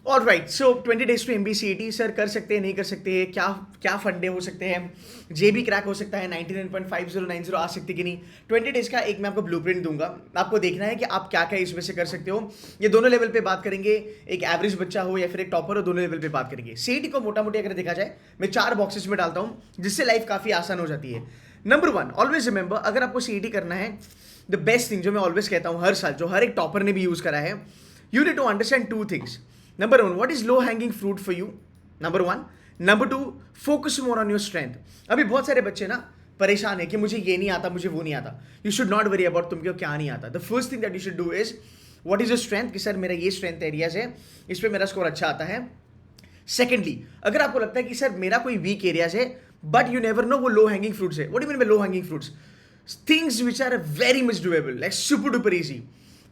All right, so 20 days to MBCET sir, कर सकते हैं नहीं कर सकते हैं, क्या क्या फंडे हो सकते हैं, JB क्रैक हो सकता है, 99.5090 आ सकती कि नहीं। 20 डेज का एक मैं आपको ब्लूप्रिंट दूंगा, आपको देखना है कि आप क्या क्या इसमें से कर सकते हो। ये दोनों लेवल पे बात करेंगे, एक एवरेज बच्चा हो या फिर एक टॉपर हो, दोनों लेवल पे बात करेंगे। CET को मोटा मोटी अगर देखा जाए मैं 4 बॉक्सेस में डालता हूँ, जिससे लाइफ काफ़ी आसान हो जाती है। नंबर 1, ऑलवेज रिमेंबर, अगर आपको CET करना है, द बेस्ट थिंग जो मैं ऑलवेज कहता हूँ हर साल, जो हर एक टॉपर ने भी यूज़ करा है, you need to understand two things. Number one, what is low hanging fruit for you? Number one. Number two, focus more on your strength. अभी बहुत सारे बच्चे ना परेशान है कि मुझे ये नहीं आता, मुझे वो नहीं आता। You should not worry about तुमको क्या नहीं आता। The first thing that you should do is, what is your strength? कि सर मेरा ये strength areas है, इस पे मेरा स्कोर अच्छा आता है। सेकेंडली, अगर आपको लगता है कि सर मेरा कोई वीक एरियाज है, बट यू नेवर नो वो लो हैंगिंग फ्रूट्स है। What do you mean by low hanging fruits? Things which are very much doable, like super duper easy.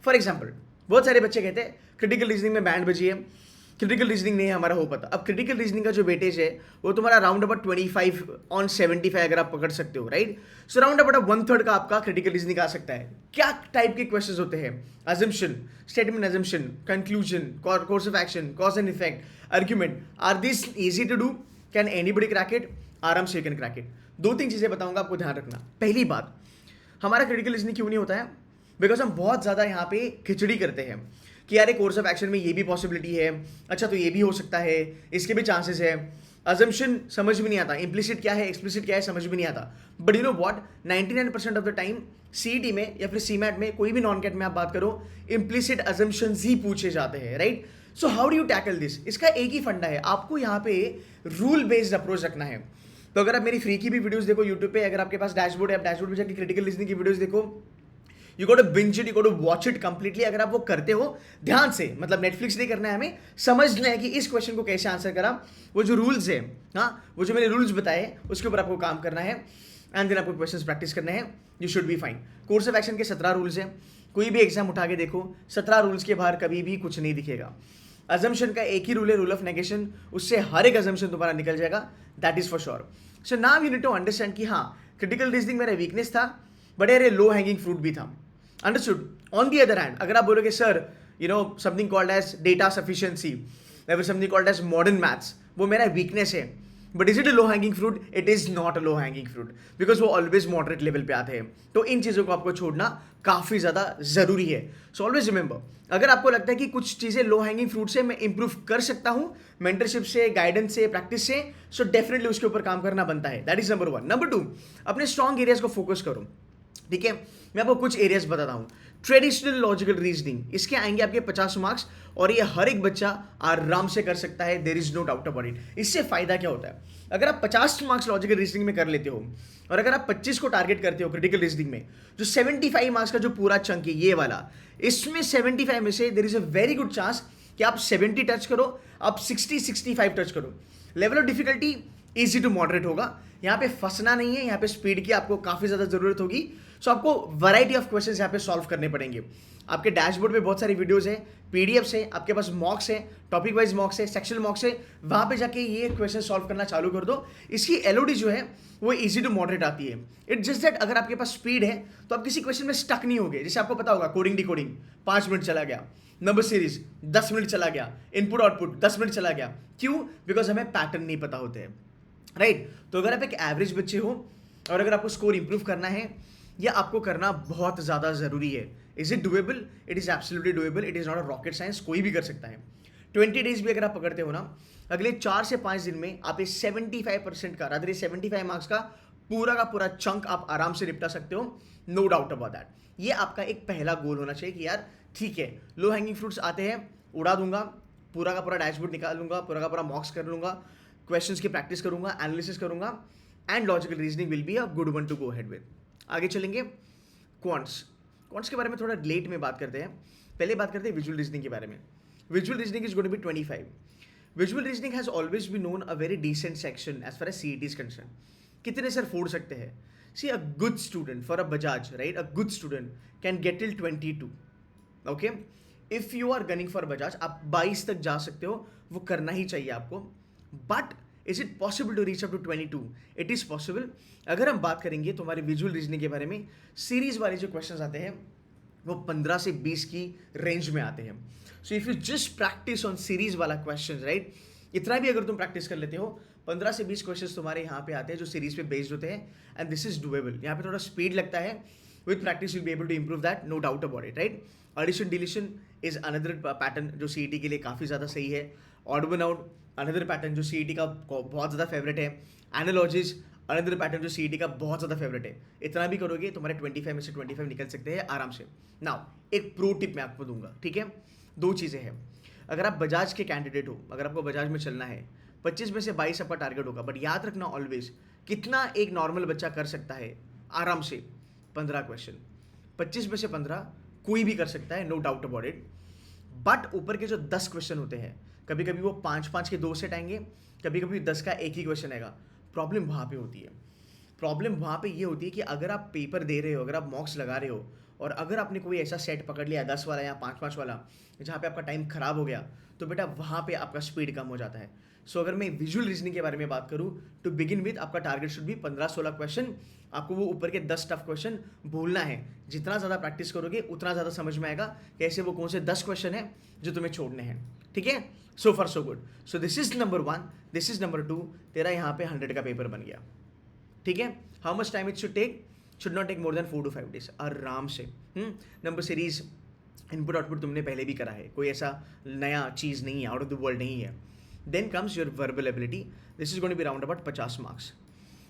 For example, बहुत सारे बच्चे कहते हैं क्रिटिकल रीजनिंग में band बजी है, क्रिटिकल रीजनिंग नहीं है हमारा हो पता। अब क्रिटिकल रीजनिंग का जो वेटेज है वो तुम्हारा राउंड अबाउट 25/75 अगर आप पकड़ सकते हो, राइट। सो राउंड अबाउट 1/3 का आपका क्रिटिकल रीजनिंग आ सकता है। क्या टाइप के क्वेश्चंस होते हैं? Assumption, statement assumption, conclusion, course of action, cause and effect, argument. Are this easy to do? Can anybody crack it? आराम से कैन क्रैक इट। 2-3 चीजें बताऊंगा, आपको ध्यान रखना। पहली बात, हमारा क्रिटिकल रीजनिंग क्यों नहीं होता है? बिकॉज हम बहुत ज़्यादा यहाँ पे खिचड़ी करते हैं कि यार कोर्स ऑफ एक्शन में ये भी पॉसिबिलिटी है, अच्छा तो ये भी हो सकता है, इसके भी चांसेस है। अजम्पशन समझ में नहीं आता, इम्प्लिसिट क्या है, एक्सप्लिसिट क्या है, समझ में नहीं आता। But you know what, 99% of the time CET में या फिर CMAT में, कोई भी नॉन कैट में आप बात करो, इम्प्लिसिट अजम्पशंस ही पूछे जाते हैं, right. So how do you tackle this? इसका एक ही फंडा है, आपको यहाँ पे रूल बेस्ड अप्रोच रखना है। तो अगर आप मेरी फ्री की भी वीडियोस देखो यूट्यूब पे, अगर आपके पास डैशबोर्ड है, आप डैशबोर्ड पे जाकर क्रिटिकल रीजनिंग की वीडियोस देखो। You got to binge it, you got to watch it completely. अगर आप वो करते हो ध्यान से, मतलब नेटफ्लिक्स नहीं करना है, हमें समझना है कि इस क्वेश्चन को कैसे आंसर करा। वो जो रूल्स है, हाँ, वो जो मैंने रूल्स बताए उसके ऊपर आपको काम करना है, एंड देन आपको क्वेश्चंस प्रैक्टिस करने हैं। You should be fine. Course of action के 17 रूल्स हैं, कोई भी एग्जाम उठा के देखो, 17 रूल्स के बाहर कभी भी कुछ नहीं दिखेगा। अजम्पशन का एक ही रूल है, रूल ऑफ नेगेशन, उससे हर एक अजम्पशन तुम्हारा निकल जाएगा, that is for sure. So now you need to understand कि हाँ, क्रिटिकल रीजनिंग मेरा वीकनेस था, बट यार ये लो हैंगिंग फ्रूट भी था। Understood? On the other hand, अगर आप बोलोगे sir you know something called as data sufficiency या फिर something called as modern maths, वो मेरा वीकनेस है, but is it a low hanging fruit? It is not a low hanging fruit, because वो always moderate level पे आते हैं। तो इन चीज़ों को आपको छोड़ना काफ़ी ज़्यादा ज़रूरी है। सो ऑलवेज रिमेंबर, अगर आपको लगता है कि कुछ चीज़ें लो हैंगिंग फ्रूट से मैं इंप्रूव कर सकता हूँ, मेंटरशिप से, गाइडेंस से, प्रैक्टिस से, सो डेफिनेटली उसके ऊपर काम करना बनता है। That is number 1। नंबर 2, अपने स्ट्रॉन्ग एरियाज को फोकस करो, ठीक है। मैं आपको कुछ एरियाज बताता हूँ। ट्रेडिशनल लॉजिकल रीजनिंग, इसके आएंगे आपके 50 मार्क्स, और ये हर एक बच्चा आराम से कर सकता है, there is no doubt about it. इससे फायदा क्या होता है? अगर आप 50 मार्क्स लॉजिकल रीजनिंग में कर लेते हो, और अगर आप 25 को टारगेट करते हो क्रिटिकल रीजनिंग में, जो 75 मार्क्स का जो पूरा चंक है ये वाला, इसमें 75 में से there is a very good chance कि आप 70 टच करो, आप 60-65 टच करो। Level of difficulty easy to moderate होगा, यहाँ पे फंसना नहीं है, यहाँ पे स्पीड की आपको काफ़ी ज़्यादा ज़रूरत होगी। सो आपको वैरायटी ऑफ क्वेश्चंस यहाँ पे सॉल्व करने पड़ेंगे। आपके डैशबोर्ड पे बहुत सारी वीडियोस है, पीडीएफ्स है, आपके पास मॉक्स है, टॉपिक वाइज मॉक्स है, सेक्शनल मॉक्स है, वहाँ पे जाके ये क्वेश्चन सॉल्व करना चालू कर दो। इसकी एलओडी जो है वो इजी टू मॉडरेट आती है। इट जस्ट दैट अगर आपके पास स्पीड है तो आप किसी क्वेश्चन में स्टक नहीं होगे। जैसे आपको पता होगा कोडिंग डिकोडिंग 5 मिनट चला गया, नंबर सीरीज 10 मिनट चला गया, इनपुट आउटपुट 10 मिनट चला गया। क्यों? बिकॉज हमें पैटर्न नहीं पता होते हैं, राइट। तो अगर आप एक एवरेज बच्चे हो और अगर आपको स्कोर इंप्रूव करना है, यह आपको करना बहुत ज़्यादा ज़रूरी है। Is it doable? It is absolutely doable, it is not a rocket science, कोई भी कर सकता है। 20 डेज भी अगर आप पकड़ते हो ना, अगले 4 से 5 दिन में आप ये 75% का, रादर 75 मार्क्स का पूरा चंक आप आराम से निपटा सकते हो, नो डाउट अबाउट दैट। ये आपका एक पहला गोल होना चाहिए कि यार ठीक है, लो हैंगिंग फ्रूट्स आते हैं, उड़ा दूंगा, पूरा का पूरा डैशबोर्ड निकाल लूंगा, पूरा का पूरा मॉक्स कर लूंगा, क्वेश्चंस की प्रैक्टिस करूंगा, एनालिसिस करूंगा, and logical reasoning will be a good one to go ahead with. आगे चलेंगे क्वांट्स के बारे में थोड़ा लेट में बात करते हैं। पहले बात करते हैं विजुअल रीजनिंग के बारे में। Visual reasoning is going to be 25। Visual reasoning has always be known a very decent section as far as CET is concern. कितने सर फोड़ सकते हैं? See a good student for a Bajaj, right, a good student can get till 22, okay. If you are gunning for Bajaj, आप 22 तक जा सकते हो, वो करना ही चाहिए आपको। But is it possible to reach up to 22? It is possible. अगर हम बात करेंगे तो हमारे विजुअल रीजनिंग के बारे में, सीरीज वाले जो क्वेश्चंस आते हैं वो 15 से 20 की रेंज में आते हैं. सो if you just practice on series वाला क्वेश्चन, राइट, इतना भी अगर तुम प्रैक्टिस कर लेते हो, 15 से 20 क्वेश्चन तुम्हारे यहाँ पे आते हैं जो सीरीज पे बेस्ड होते हैं, एंड दिस इज डुएबल. यहाँ पे थोड़ा स्पीड लगता है, with practice you'll be able to improve that, no doubt about it, right. Addition deletion is another pattern जो सीईटी के लिए काफ़ी ज़्यादा सही है. Odd one out another pattern जो सीईटी का बहुत ज़्यादा फेवरेट है. एनालॉजीज अनदर पैटर्न जो सीईटी का बहुत ज़्यादा फेवरेट है. इतना भी करोगे तुम्हारे 25 में से 25 निकल सकते हैं आराम से. नाउ एक प्रो टिप मैं आपको दूंगा, ठीक है. दो चीज़ें हैं. अगर आप बजाज के कैंडिडेट हो, अगर आपको बजाज में चलना है, 25 में से 22 आपका टारगेट होगा, बट याद रखना ऑलवेज कितना एक नॉर्मल बच्चा कर सकता है आराम से 15 क्वेश्चन. 25 में से 15 कोई भी कर सकता है, no doubt about it. But ऊपर के जो 10 क्वेश्चन होते हैं, कभी कभी वो 5-5 के 2 सेट आएंगे, कभी कभी 10 का एक ही क्वेश्चन आएगा. प्रॉब्लम वहाँ पे होती है. प्रॉब्लम वहाँ पे ये होती है कि अगर आप पेपर दे रहे हो, अगर आप मॉक्स लगा रहे हो, और अगर आपने कोई ऐसा सेट पकड़ लिया 10 वाला या 5-5 वाला जहाँ पे आपका टाइम खराब हो गया, तो बेटा वहाँ पे आपका स्पीड कम हो जाता है. सो अगर मैं विजुअल रीजनिंग के बारे में बात करूँ, टू बिगिन विद आपका टारगेट शुड भी 15-16 क्वेश्चन. आपको वो ऊपर के 10 टफ क्वेश्चन भूलना है. जितना ज़्यादा प्रैक्टिस करोगे उतना ज़्यादा समझ में आएगा कि ऐसे वो कौन से 10 क्वेश्चन हैं जो तुम्हें छोड़ने हैं. ठीक है, so far so good. So this is number 1, this is number 2. तेरा यहाँ पे 100 का पेपर बन गया. ठीक है, how much time it should take? Should not take more than 4 to 5 days आराम से. नंबर सीरीज इनपुट आउटपुट तुमने पहले भी करा है, कोई ऐसा नया चीज़ नहीं है, आउट ऑफ द वर्ल्ड नहीं है. Then comes your verbal ability. This is going to be round about 50 marks.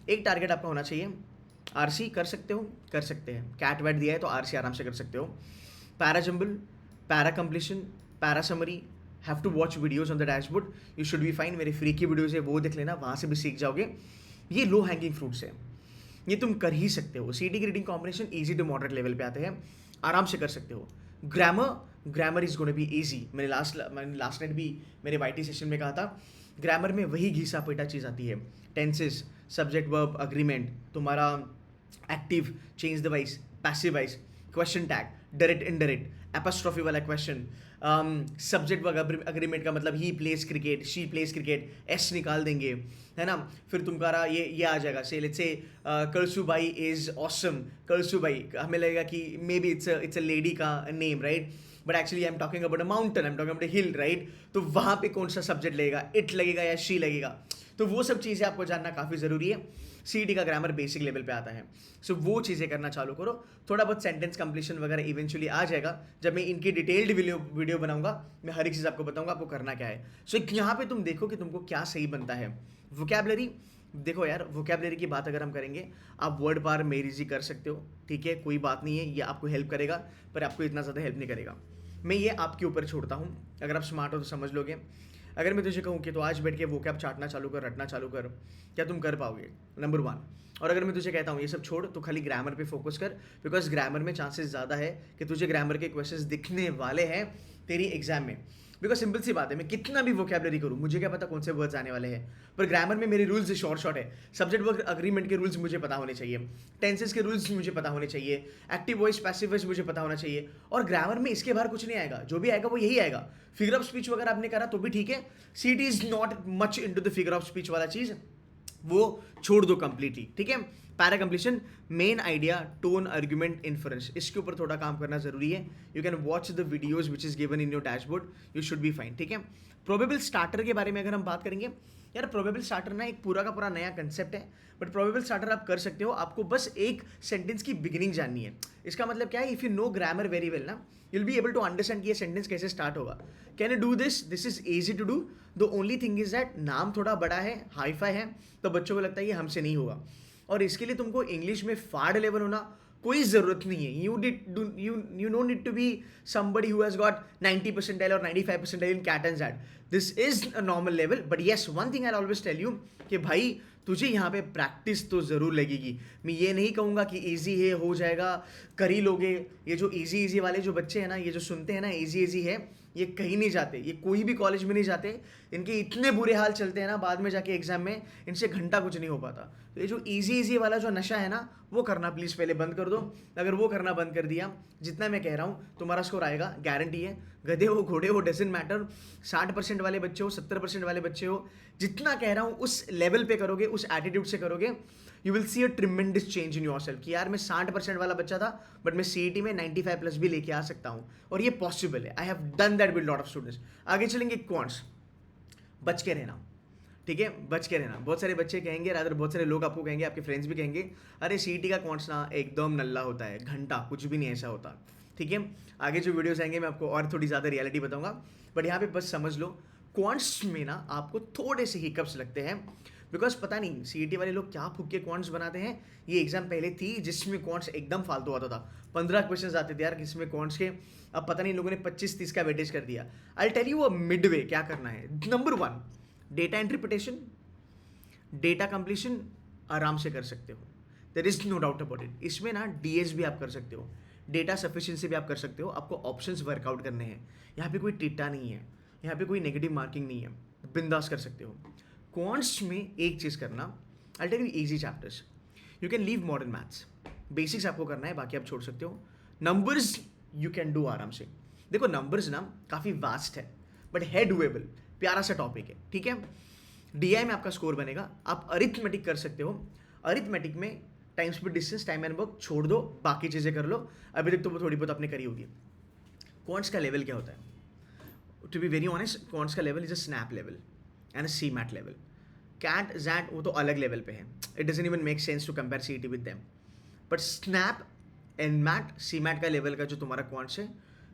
एक टारगेट आपका होना चाहिए. आरसी कर सकते हो, कर सकते हैं. कैट वैट दिया है तो आरसी आराम से कर सकते हो. Para jumble, para completion, para summary, have to watch videos on the dashboard. You should be fine. मेरे फ्री की वीडियोज है वो देख लेना, वहाँ से भी सीख जाओगे. ये लो हैंगिंग फ्रूट्स है, ये तुम कर ही सकते हो. सीटी की reading combination easy to moderate level पे आते हैं, आराम से कर सकते हो. Grammar is gonna be easy. मैंने लास्ट नाइट भी मेरे वाईटी सेशन में कहा था, ग्रामर में वही घिसा पेटा चीज़ आती है. टेंसेस, सब्जेक्ट वर्ब अग्रीमेंट, तुम्हारा active, change the voice, passive voice, question tag, direct indirect, apostrophe वाला क्वेश्चन, सब्जेक्ट वर्ब अग्रीमेंट का मतलब ही plays cricket, she plays cricket, s निकाल देंगे, है ना. फिर तुम्हारा ये आ जाएगा, से let's say Kalsubai is awesome. Kalsubai हमें लगेगा कि maybe it's a lady का name, right, but actually I am talking about a mountain, I am talking about a hill, right. तो वहाँ पे कौन सा सब्जेक्ट लगेगा, इट लगेगा या शी लगेगा. तो वो सब चीज़ें आपको जानना काफ़ी ज़रूरी है. सीटी का ग्रामर बेसिक लेवल पे आता है. सो वो चीज़ें करना चालू करो. थोड़ा बहुत सेंटेंस कंप्लीशन वगैरह इवेंचुअली आ जाएगा. जब मैं इनकी डिटेल्ड वीडियो बनाऊंगा, मैं हर एक चीज़ आपको बताऊंगा आपको करना क्या है. सो यहाँ पे तुम देखो कि तुमको क्या सही बनता है. वोकैबलरी देखो यार, वोकैबलरी की बात अगर हम करेंगे, आप वर्ड पार मेरीजी कर सकते हो, ठीक है, कोई बात नहीं है. ये आपको हेल्प करेगा, पर आपको इतना ज़्यादा हेल्प नहीं करेगा. मैं ये आपके ऊपर छोड़ता हूँ. अगर आप स्मार्ट हो तो समझ लोगे. अगर मैं तुझे कहूँ कि तो आज बैठ के वोकैब चाटना चालू कर, रटना चालू कर, क्या तुम कर पाओगे? नंबर 1. और अगर मैं तुझे कहता हूँ ये सब छोड़, तो खाली ग्रामर पे फोकस कर, बिकॉज ग्रामर में चांसेस ज़्यादा है कि तुझे ग्रामर के क्वेश्चंस दिखने वाले हैं तेरी एग्जाम में. बिकॉज सिंपल सी बात है, मैं कितना भी वोकैबलरी करूँ, मुझे क्या पता कौन से वर्ड्स आने वाले हैं. पर ग्रामर में मेरे रूल्स शॉर्ट है. सब्जेक्ट वर्ब अग्रीमेंट के रूल्स मुझे पता होने चाहिए, टेंसेस के रूल्स मुझे पता होने चाहिए, एक्टिव वॉइस पैसिव वॉइस मुझे पता होना चाहिए. और ग्रामर में इसके बाहर कुछ नहीं आएगा. जो भी आएगा वो यही आएगा. फिगर ऑफ स्पीच वगैरह आपने करा तो भी ठीक है. सीटी is not much into the figure of speech वाला चीज़, वो छोड़ दो कंप्लीटली. ठीक है. Para completion, main idea, tone, argument, inference, इसके ऊपर थोड़ा काम करना जरूरी है. You can watch the videos which is given in your dashboard, you should be fine. ठीक है. प्रोबेबल स्टार्टर के बारे में अगर हम बात करेंगे, यार प्रोबेबल स्टार्टर ना एक पूरा का पूरा नया कंसेप्ट है. बट प्रोबेबल स्टार्टर आप कर सकते हो. आपको बस एक सेंटेंस की बिगिनिंग जाननी है. इसका मतलब क्या है, if you know grammar very well ना, you'll be able to understand कि ये सेंटेंस कैसे स्टार्ट होगा. Can you do this? This is easy to do. The only thing is that नाम थोड़ा बड़ा है, हाई फाई है, तो बच्चों को लगता है ये हमसे नहीं होगा. और इसके लिए तुमको इंग्लिश में फाड़ लेवल होना कोई ज़रूरत नहीं है. You no need to be somebody who has got 90 percentile और 95 percentile in CAT and XAT. This is a normal level. But yes, one thing I always tell you कि भाई तुझे यहाँ पे प्रैक्टिस तो ज़रूर लगेगी. मैं ये नहीं कहूँगा कि इजी है, हो जाएगा, कर ही लोगे. ये जो इजी वाले जो बच्चे हैं ना, ये जो सुनते हैं ना इजी है, ये कहीं नहीं जाते, ये कोई भी कॉलेज में नहीं जाते. इनके इतने बुरे हाल चलते हैं ना बाद में जाके एग्जाम में, इनसे घंटा कुछ नहीं हो पाता. तो ये जो इजी इजी वाला जो नशा है ना, वो करना प्लीज़ पहले बंद कर दो। अगर वो करना बंद कर दिया, जितना मैं कह रहा हूँ तुम्हारा स्कोर आएगा, गारंटी है। गधे हो घोड़े हो डजेंट मैटर, 60% वाले बच्चे हो 70% वाले बच्चे हो, जितना कह रहा हूँ उस लेवल पे करोगे, उस एटीट्यूड से करोगे, you will see a tremendous change in your self कि यार मैं 60% वाला बच्चा था बट मैं सीईटी में 95 प्लस भी लेके आ सकता हूँ, और ये पॉसिबल है। I have done that with lot of students. आगे चलेंगे क्वांट्स, बच के रहना, ठीक है, बच के रहना। बहुत सारे बच्चे कहेंगे, रादर बहुत सारे लोग आपको कहेंगे, आपके फ्रेंड्स भी कहेंगे, अरे सीईटी का क्वांट्स ना एकदम नल्ला होता है, घंटा कुछ भी नहीं ऐसा होता, ठीक है। आगे जो वीडियोस आएंगे मैं आपको और थोड़ी ज़्यादा रियलिटी बताऊंगा, बट यहाँ पे बस समझ लो क्वांट्स में ना आपको थोड़े से हिकअप्स लगते हैं, बिकॉज पता नहीं सीईटी वाले लोग क्या फूक के क्वांट्स बनाते हैं। ये एग्जाम पहले थी जिसमें क्वांट्स एकदम फालतू आता था, 15 क्वेश्चन आते थे यार किसमें क्वांट्स के, अब पता नहीं लोगों ने 25-30 का वेटेज कर दिया। I tell you a midway क्या करना है। Number 1, data interpretation, data completion आराम से कर सकते हो, there is no doubt about it. इसमें ना डीएस भी आप कर सकते हो, डेटा सफिशिएंसी भी आप कर सकते हो, आपको ऑप्शंस वर्कआउट करने हैं। यहाँ पे कोई टीटा नहीं है, यहाँ पे कोई नेगेटिव मार्किंग नहीं है, बिंदास कर सकते हो। क्वांट्स में एक चीज़ करना, I tell you easy chapters, you can leave modern maths, basics आपको करना है, बाकी आप छोड़ सकते हो। नंबर्स यू कैन डू आराम से। देखो नंबर्स ना काफ़ी वास्ट है बट है डुएबल, प्यारा सा टॉपिक है, ठीक है। डीआई में आपका स्कोर बनेगा, आप अरिथमेटिक कर सकते हो। अरिथमेटिक में time speed distance time and work छोड़ दो, बाकी चीज़ें कर लो, अभी तक तो वो थोड़ी बहुत आपने करी होगी। क्वांट्स का लेवल क्या होता है, to be very honest, quants का level is a SNAP level and C MAT level. CAT XAT वो तो अलग लेवल पे है, it doesn't even make sense to compare CET with them, but SNAP and MAT, C MAT का level का जो तुम्हारा क्वांट्स है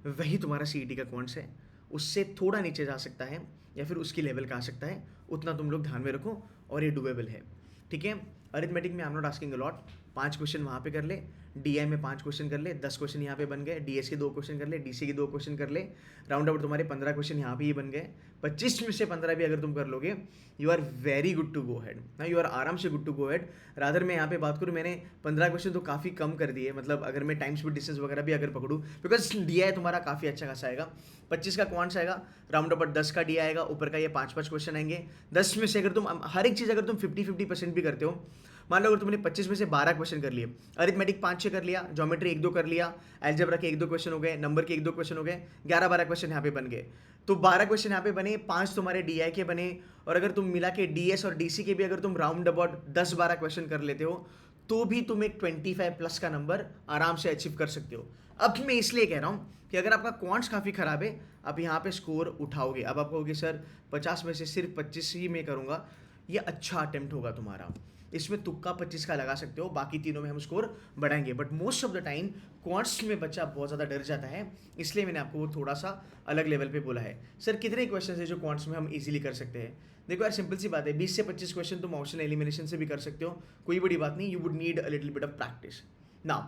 वही तुम्हारा सीईटी का क्वांट्स है। उससे थोड़ा नीचे जा सकता है या फिर उसकी लेवल का आ सकता है, उतना तुम लोग ध्यान में रखो और ये डुएबल है, ठीक है। अरिथमेटिक में I am not asking a lot, 5 question वहाँ पे कर ले, डीआई में 5 क्वेश्चन कर ले, 10 क्वेश्चन यहाँ पे बन गए, डीएस के 2 क्वेश्चन कर ले, डीसी के 2 क्वेश्चन कर ले, राउंड अबाउट तुम्हारे 15 क्वेश्चन यहाँ पे ही बन गए। 25 में से 15 भी अगर तुम कर लोगे, you are very good to go ahead ना, यू आर आराम से good to go ahead. Rather मैं यहाँ पे बात करूँ, मैंने 15 क्वेश्चन तो काफ़ी कम कर दिए, मतलब अगर मैं टाइम स्पीड डिस्टेंस वगैरह भी अगर पकड़ूँ, बिकॉज डीआई तुम्हारा काफ़ी अच्छा खासा आएगा। 25 का क्वांट्स आएगा, राउंड अबाउट 10 का डीआई आएगा, ऊपर का ये 5-5 क्वेश्चन आएंगे। 10 में से अगर तुम हर एक चीज़ अगर तुम 50-50% भी करते हो, मान लो अगर तुमने 25 में से 12 क्वेश्चन कर लिए, अरिथमेटिक 5-6 कर लिया, ज्योमेट्री 1-2 कर लिया, अलजेब्रा के 1-2 क्वेश्चन हो गए, नंबर के 1-2 क्वेश्चन हो गए, 11-12 क्वेश्चन यहाँ पे बन गए। तो 12 क्वेश्चन यहाँ पे बने, 5 तुम्हारे डीआई के बने, और अगर तुम मिला के डीएस और डीसी के भी अगर तुम राउंड अबाउट 10-12 क्वेश्चन कर लेते हो, तो भी तुम एक 25 प्लस का नंबर आराम से अचीव कर सकते हो। अब मैं इसलिए कह रहा हूँ कि अगर आपका क्वांट्स काफ़ी ख़राब है, आप यहाँ पे स्कोर उठाओगे। अब आप कहोगे सर 50 में से सिर्फ 25 ही मैं करूँगा, ये अच्छा अटेम्प्ट होगा तुम्हारा, इसमें तुक्का 25 का लगा सकते हो, बाकी तीनों में हम स्कोर बढ़ाएंगे। But most of the time quants में बच्चा बहुत ज़्यादा डर जाता है, इसलिए मैंने आपको वो थोड़ा सा अलग लेवल पे बोला है। सर कितने क्वेश्चन है जो क्वांट्स में हम इजीली कर सकते हैं? देखो यार सिंपल सी बात है, 20 से 25 क्वेश्चन तुम ऑप्शनल एलिमिनेशन से भी कर सकते हो, कोई बड़ी बात नहीं, you would need a little bit of practice. Now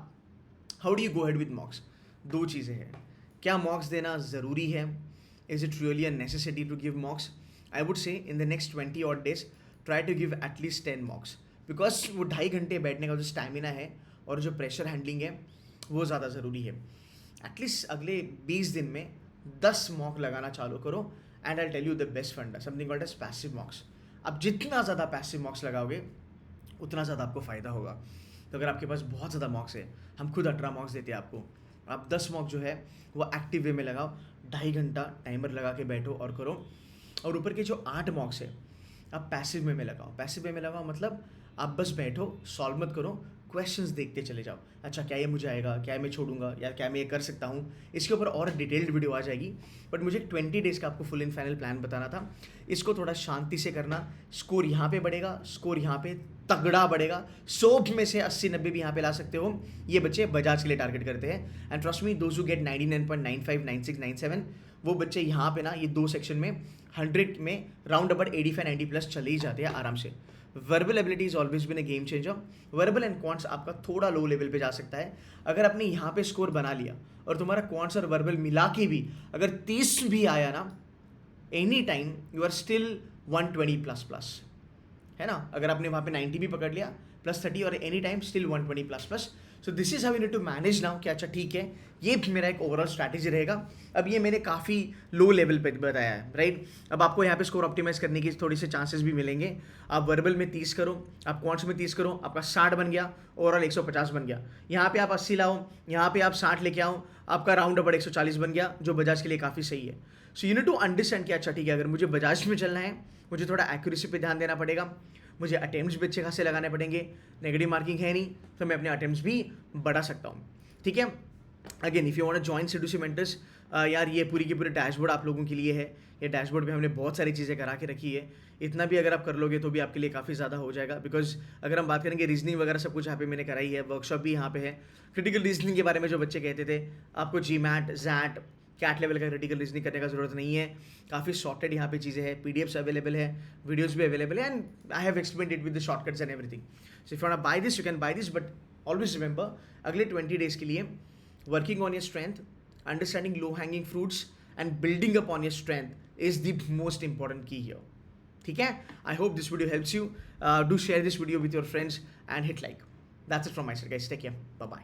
how do you go ahead with mocks? 2 चीज़ें हैं, क्या मॉक्स देना ज़रूरी है? Is it really a necessity to give mocks? I would say in the next 20 odd days try to give at least 10 mocks, because वो 2.5 घंटे बैठने का जो स्टैमिना है और जो प्रेशर हैंडलिंग है वो ज़्यादा ज़रूरी है। एटलीस्ट अगले 20 दिन में 10 मॉक लगाना चालू करो, and I tell you the best funda, something called as passive mocks. आप जितना ज़्यादा पैसिव मॉक्स लगाओगे उतना ज़्यादा आपको फ़ायदा होगा। तो अगर आपके पास बहुत ज़्यादा मॉक्स है, हम खुद 18 मॉक्स देते हैं आपको, आप 10 मॉक जो है वो एक्टिव वे में लगाओ, 2.5 घंटा टाइमर लगा के बैठो और करो। और ऊपर के जो 8 मॉक्स है आप पैसिव वे में लगाओ। पैसिव वे में लगाओ मतलब आप बस बैठो, सॉल्व मत करो, क्वेश्चंस देखते चले जाओ। अच्छा क्या ये मुझे आएगा, क्या मैं छोड़ूंगा, या क्या मैं ये कर सकता हूँ, इसके ऊपर और डिटेल्ड वीडियो आ जाएगी। बट मुझे 20 डेज़ का आपको फुल एंड फाइनल प्लान बताना था। इसको थोड़ा शांति से करना, स्कोर यहाँ पे बढ़ेगा, स्कोर यहाँ पे तगड़ा बढ़ेगा, 100 में से 80-90 भी यहाँ पे ला सकते हो। ये बच्चे बजाज के लिए टारगेट करते हैं, and trust me those who get 99.95, 96, 97 वो बच्चे यहाँ पे ना ये 2 सेक्शन में 100 में राउंड अबाउट 85-90 प्लस चले ही जाते हैं आराम से। Verbal ability is always been A game changer. Verbal and quants आपका थोड़ा लो लेवल पे जा सकता है। अगर आपने यहाँ पे स्कोर बना लिया और तुम्हारा क्वांट्स और वर्बल मिला के भी अगर 30 भी आया ना, any time you are still 120 plus plus, है ना। अगर आपने वहाँ पे 90 भी पकड़ लिया +30 और any time still 120 plus plus. So this is how you need to manage now कि अच्छा ठीक है, ये मेरा एक ओवरऑल स्ट्रैटेजी रहेगा। अब ये मैंने काफ़ी लो लेवल पे बताया है, राइट। अब आपको यहाँ पे स्कोर ऑप्टिमाइज करने की थोड़ी से चांसेस भी मिलेंगे। आप वर्बल में 30 करो, आप क्वांट्स में 30 करो, आपका 60 बन गया, ओवरऑल 150 बन गया। यहाँ पे आप 80 लाओ, यहाँ पे आप 60 लेके आओ, आपका राउंड अबाउट 140 बन गया, जो बजाज के लिए काफ़ी सही है। So you need to understand कि अच्छा ठीक है, अगर मुझे बजाज में चलना है, मुझे थोड़ा एक्यूरेसी पे ध्यान देना पड़ेगा, मुझे अटेम्प्ट्स भी अच्छे खासे लगाने पड़ेंगे। नेगेटिव मार्किंग है नहीं, तो मैं अपने अटेम्प्ट्स भी बढ़ा सकता हूँ, ठीक है। Again if you want to join C2C mentors, यार ये पूरी की पूरी डैशबोर्ड आप लोगों के लिए है। ये डैशबोर्ड पे हमने बहुत सारी चीज़ें करा के रखी है। इतना भी अगर आप कर लोगे तो भी आपके लिए काफ़ी ज़्यादा हो जाएगा, बिकॉज अगर हम बात करेंगे रीजनिंग वगैरह सब कुछ यहाँ पे मैंने कराई है, वर्कशॉप भी यहाँ पे है। क्रिटिकल रीजनिंग के बारे में जो बच्चे कहते थे आपको GMAT, ZAT, कैट लेवल का क्रिटिकल रीजनिंग करने का जरूरत नहीं है। काफ़ी सॉर्टेड यहाँ पे चीज़ें हैं, PDFs अवेलेबल है, वीडियोज़ भी अवेलेबल है, and I have explained it with the shortcuts and everything. So if you want to buy this you can buy this, but always remember अगले 20 डेज के लिए working on your strength, understanding low hanging fruits and building up on your strength is the most important key here, ठीक है। I hope this video helps you. Do share this video with your friends and hit like. That's it from my side guys, take care, bye bye.